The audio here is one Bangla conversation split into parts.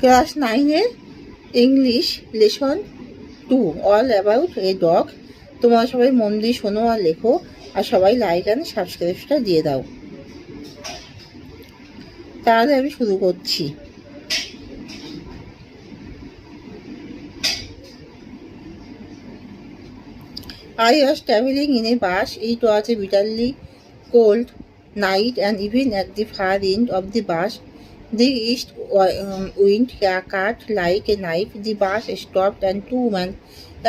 ক্লাস 9-এর English lesson 2 all about a dog. তোমরা সবাই মন দিয়ে শোনো আর লেখো, আর সবাই লাইক অ্যান্ড সাবস্ক্রাইবটা দিয়ে দাও। তাহলে আমি শুরু করছি। I was traveling in a bus. It was a bitterly cold night, and even at the far end of the bus, the east wind cut like a knife. The bus stopped, and two men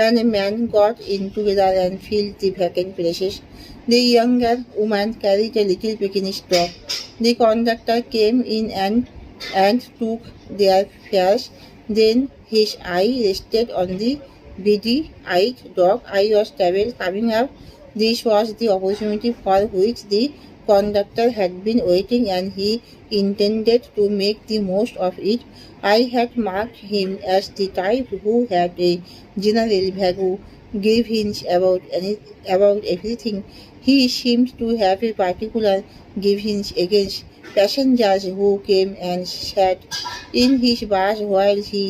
and a man got in together and filled the vacant places. The younger woman carried a little Pekingese dog. The conductor came in and took their fares. Then his eye rested on the beady-eyed dog. I was coming up. This was the opportunity for which the conductor had been waiting, and he intended to make the most of it. I had marked him as the type who had a general vague grievance about everything. He seemed to have a particular grievance against passengers who came and sat in his bus while he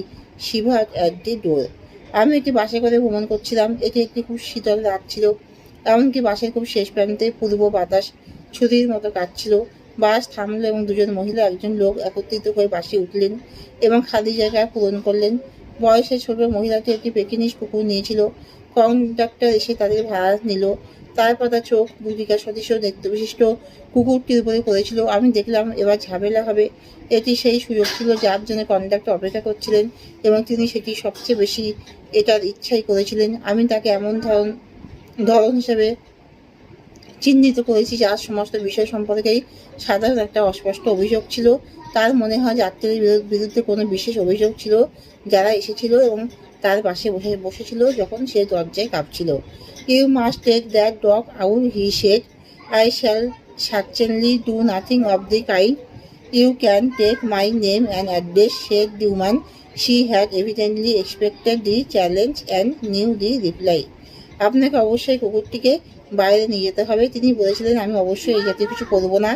shivered at the door. আমি একটি বাসে করে ভ্রমণ করছিলাম। এটি একটি খুব শীতল রাত ছিল। এমনকি বাসের খুব শেষ প্রান্তে পূর্ব বাতাস ছুরির মতো কাটছিল। বাস থামলো এবং দুজন মহিলা একজন লোক একত্রিত হয়ে বাসে উঠলেন এবং খালি জায়গা পূরণ করলেন। বয়সে ছোট মহিলাটি একটি পেকিনিস কুকুর নিয়েছিল। কন্ডাক্টর এসে তাদের ভাড়া নিল। তার পাতা চোখ ভূমিকা সদৃশ নেতৃবিশিষ্ট কুকুরটির উপরে পড়েছিল। আমি দেখলাম এবার ঝামেলা হবে। এটি সেই সুযোগ ছিল যার জন্য কন্ডাক্টর অপেক্ষা করছিলেন, এবং তিনি সেটি সবচেয়ে বেশি এটার ইচ্ছাই করেছিলেন। আমি তাকে এমন ধরন হিসেবে চিহ্নিত করেছি যার সমস্ত বিষয় সম্পর্কেই সাধারণ একটা অস্পষ্ট অভিযোগ ছিল। তার মনে হয় যাত্রীদের বিরুদ্ধে কোনো বিশেষ অভিযোগ ছিল যারা এসেছিল এবং তার পাশে বসেছিল যখন সে দরজায় কাঁপছিল। You must take that dog out, he said. I shall certainly do nothing of the kind. You can take my name and address, said the woman. She had evidently expected the challenge and knew the reply. আপনাকে অবশ্যই কুকুরটিকে বাইরে নিয়ে যেতে হবে। তিনি বলেছিলেন, আমি অবশ্যই এই জাতীয় কিছু করব না।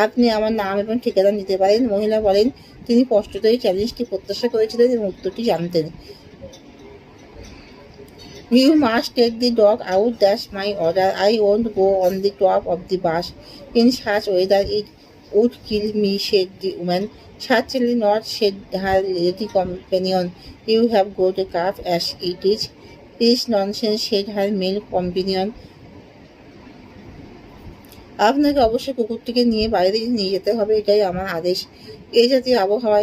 আপনি আমার নাম এবং ঠিকানা নিতে পারেন। মহিলা বলেন, তিনি স্পষ্টতই চ্যালেঞ্জটি প্রত্যাশা করেছিলেন এবং উত্তরটি জানতেন। You must take the dog out, that's my order. I won't go on the top of the bus. In such weather it would kill me, said the woman. Certainly not, said her lady companion. You have got a calf as it is. It's nonsense, said her male companion. আপনাকে অবশ্যই কুকুরটিকে নিয়ে বাইরে নিয়ে যেতে হবে, এটাই আমার আদেশ। এই জাতীয় আবহাওয়ায়